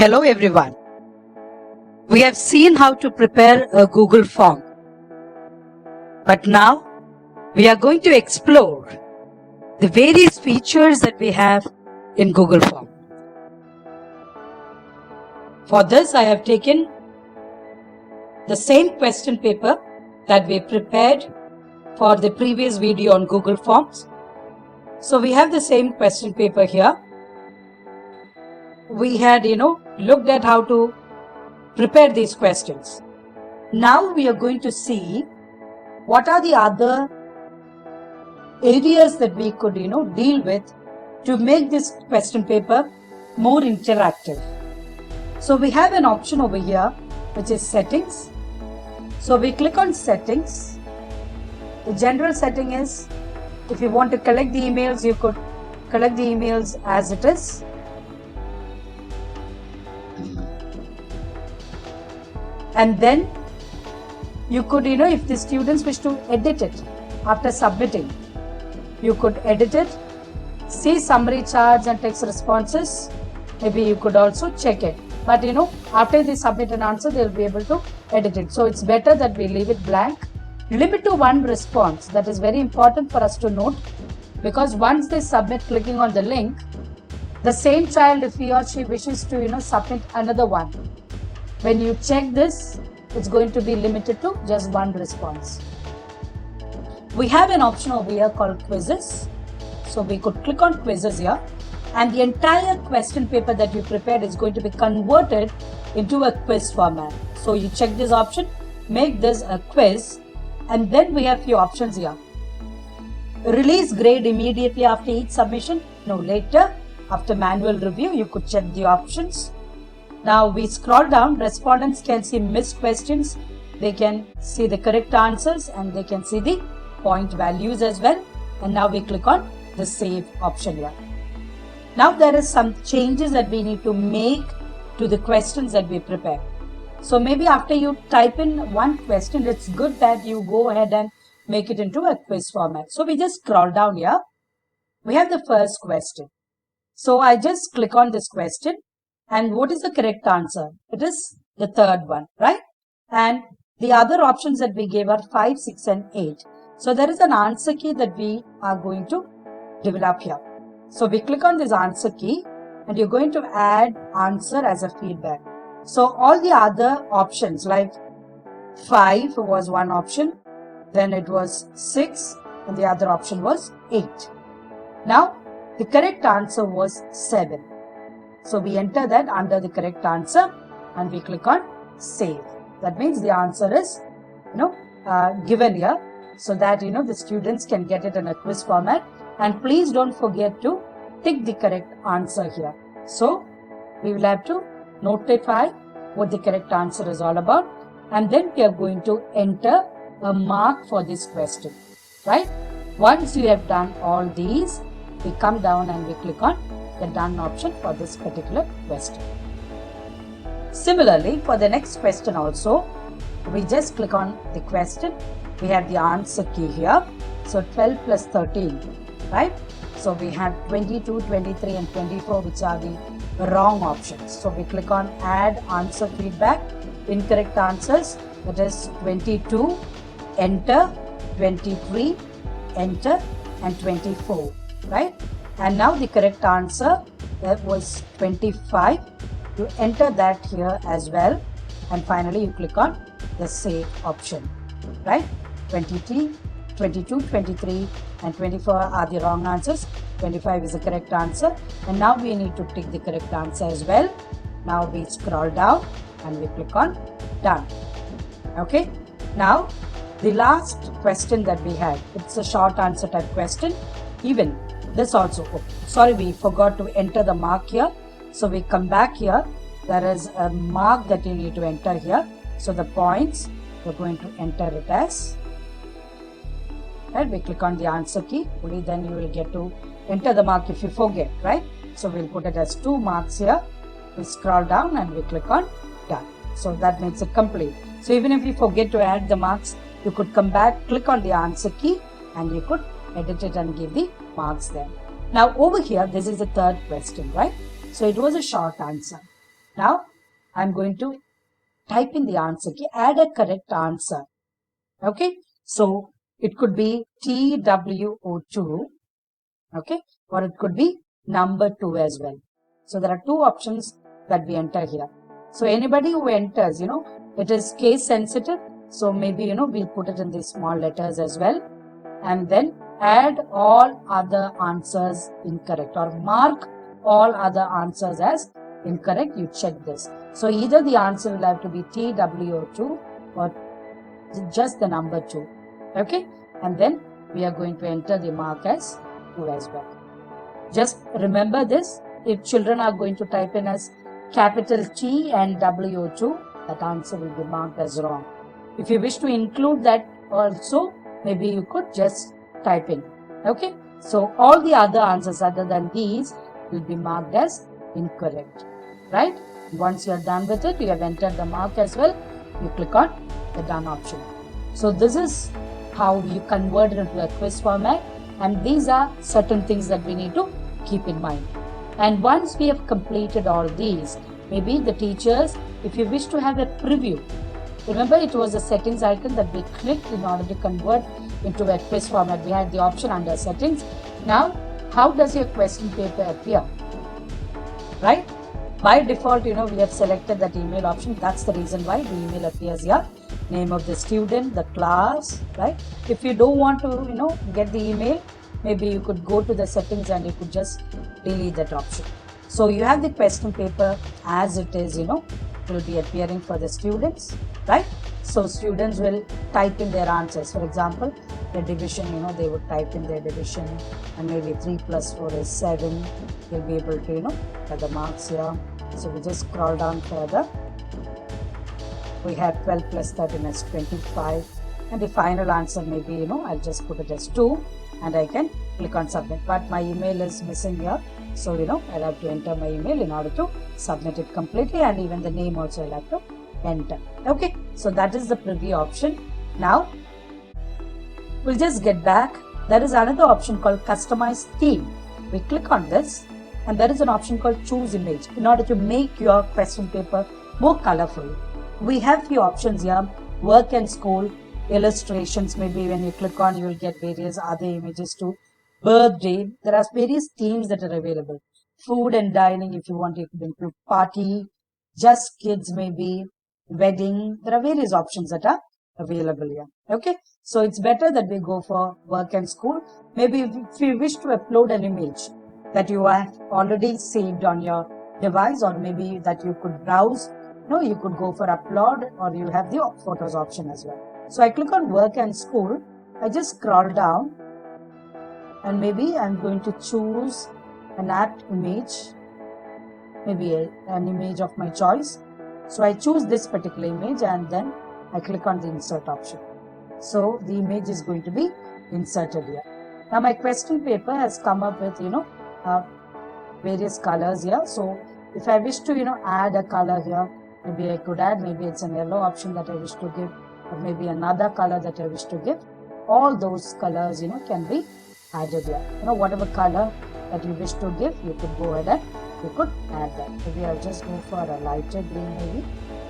Hello everyone. We have seen how to prepare a Google form. But now we are going to explore the various features that we have in Google Form. For this I have taken the same question paper that we prepared for the previous video on Google Forms. So we have the same question paper here. We had, looked at how to prepare these questions. Now we are going to see what are the other areas that we could, deal with to make this question paper more interactive. So we have an option over here, which is settings. So we click on settings. The general setting is, if you want to collect the emails, you could collect the emails as it is. And then you could, if the students wish to edit it after submitting, you could edit it, see summary charts and text responses. Maybe you could also check it. But after they submit an answer, they'll be able to edit it. So it's better that we leave it blank. Limit to one response. That is very important for us to note, because once they submit clicking on the link, the same child, if he or she wishes to, submit another one, when you check this, it's going to be limited to just one response. We have an option over here called quizzes. So we could click on quizzes here, and the entire question paper that you prepared is going to be converted into a quiz format. So you check this option, make this a quiz, and then we have few options here. Release grade immediately after each submission. No, later, after manual review, you could check the options. Now we scroll down, respondents can see missed questions, they can see the correct answers, and they can see the point values as well. And now we click on the save option here. Now there is some changes that we need to make to the questions that we prepare. So maybe after you type in one question, it's good that you go ahead and make it into a quiz format. So we just scroll down here. We have the first question. So I just click on this question. And what is the correct answer? It is the third one, right? And the other options that we gave are 5, 6 and 8. So there is an answer key that we are going to develop here. So we click on this answer key and you're going to add answer as a feedback. So all the other options like 5 was one option, then it was 6 and the other option was 8. Now the correct answer was 7. So we enter that under the correct answer and we click on save. That means the answer is, given here, so that, the students can get it in a quiz format. And please don't forget to tick the correct answer here. So we will have to notify what the correct answer is all about. And then we are going to enter a mark for this question, right? Once you have done all these, we come down and we click on the done option for this particular question. Similarly, for the next question also, we just click on the question. We have the answer key here. So 12 plus 13, right? So we have 22, 23 and 24, which are the wrong options. So we click on add answer feedback, incorrect answers, that is 22, enter, 23, enter and 24, right? And now the correct answer was 25. You enter that here as well. And finally you click on the save option, right? 22, 23 and 24 are the wrong answers. 25 is the correct answer. And now we need to tick the correct answer as well. Now we scroll down and we click on done. Okay. Now the last question that we had, it's a short answer type question. Even this also, sorry, we forgot to enter the mark here. So we come back here. There is a mark that you need to enter here. So the points, we're going to enter it as, right? We click on the answer key. Only then you will get to enter the mark if you forget, right? So we'll put it as 2 marks here. We scroll down and we click on done. So that makes it complete. So even if you forget to add the marks, you could come back, click on the answer key and you could edit it and give the marks there. Now over here, this is the third question, right? So it was a short answer. Now I'm going to type in the answer key, add a correct answer. Okay, so it could be TWO2, okay, or it could be number 2 as well. So there are two options that we enter here. So anybody who enters, it is case sensitive. So maybe, we'll put it in these small letters as well. And then add all other answers incorrect, or mark all other answers as incorrect. You check this. So either the answer will have to be TWO2 or just the number 2. Okay. And then we are going to enter the mark as 2 as well. Just remember this. If children are going to type in as capital T and WO2, that answer will be marked as wrong. If you wish to include that also, maybe you could just type in. Okay. So all the other answers other than these will be marked as incorrect. Right. Once you are done with it, you have entered the mark as well. You click on the done option. So this is how you convert it into a quiz format, and these are certain things that we need to keep in mind. And once we have completed all these, maybe the teachers, if you wish to have a preview, remember it was a settings icon that we clicked in order to convert into a quiz format. We had the option under settings. Now, how does your question paper appear? Right? By default, we have selected that email option. That's the reason why the email appears here. Name of the student, the class, right? If you don't want to, get the email, maybe you could go to the settings and you could just delete that option. So you have the question paper as it is, it will be appearing for the students, right? So students will type in their answers. For example, the division, they would type in their division, and maybe 3 plus 4 is 7. You'll be able to, get the marks here. So we just scroll down further. We have 12 plus 13 as 25. And the final answer maybe, I'll just put it as 2. And I can click on submit. But my email is missing here. So, I'll have to enter my email in order to submit it completely. And even the name also I'll have to enter. Okay. So that is the preview option. Now, we'll just get back. There is another option called customize theme. We click on this. And there is an option called choose image in order to make your question paper more colorful. We have few options here: work and school, illustrations. Maybe when you click on, you will get various other images too. Birthday. There are various themes that are available. Food and dining, if you want, you could include party, just kids, maybe wedding. There are various options that are available here. Okay. So it's better that we go for work and school. Maybe if you wish to upload an image that you have already saved on your device, or maybe that you could browse, you could go for upload, or you have the photos option as well. So I click on work and school. I just scroll down, and maybe I'm going to choose an apt image, maybe an image of my choice. So I choose this particular image, and then I click on the insert option. So the image is going to be inserted here. Now my question paper has come up with, various colors here. So if I wish to, add a color here, maybe I could add, maybe it's an yellow option that I wish to give, or maybe another color that I wish to give. All those colors, can be added here. Whatever color that you wish to give, you could go ahead and you could add that. Maybe I'll just go for a lighter green, maybe.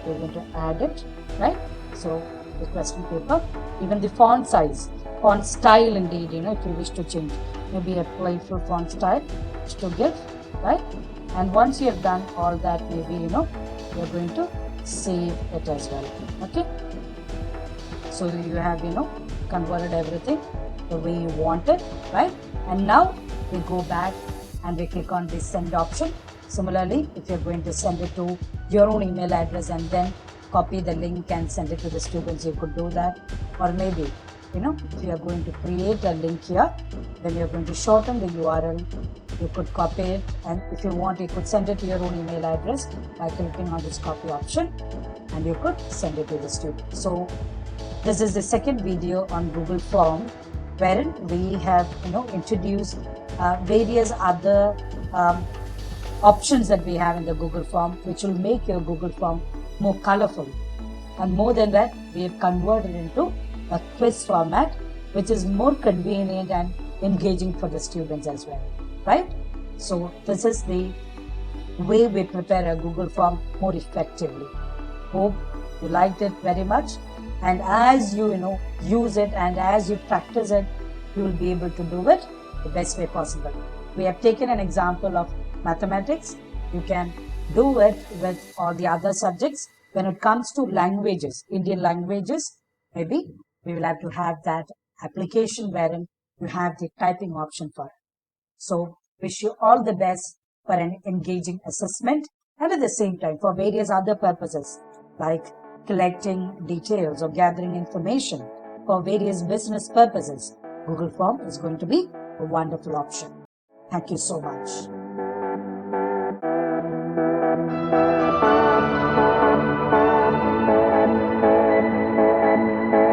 We're going to add it, right? So the question paper, even the font size, font style indeed, if you wish to change, maybe a playful font style to give, right? And once you have done all that, maybe, you're going to save it as well. Okay. So you have, converted everything the way you want it, right? And now we go back and we click on the send option. Similarly, if you're going to send it to your own email address and then copy the link and send it to the students, you could do that. Or maybe, if you are going to create a link here, then you're going to shorten the URL. You could copy it, and if you want, you could send it to your own email address by clicking on this copy option, and you could send it to the student. So this is the second video on Google Form, wherein we have introduced various other options that we have in the Google Form, which will make your Google Form more colorful. And more than that, we have converted into a quiz format, which is more convenient and engaging for the students as well, right? So this is the way we prepare a Google form more effectively. Hope you liked it very much. And as you use it and as you practice it, you will be able to do it the best way possible. We have taken an example of mathematics. You can do it with all the other subjects. When it comes to languages, Indian languages, maybe we will have to have that application wherein you have the typing option for it. So wish you all the best for an engaging assessment, and at the same time for various other purposes like collecting details or gathering information for various business purposes. Google Form is going to be a wonderful option. Thank you so much.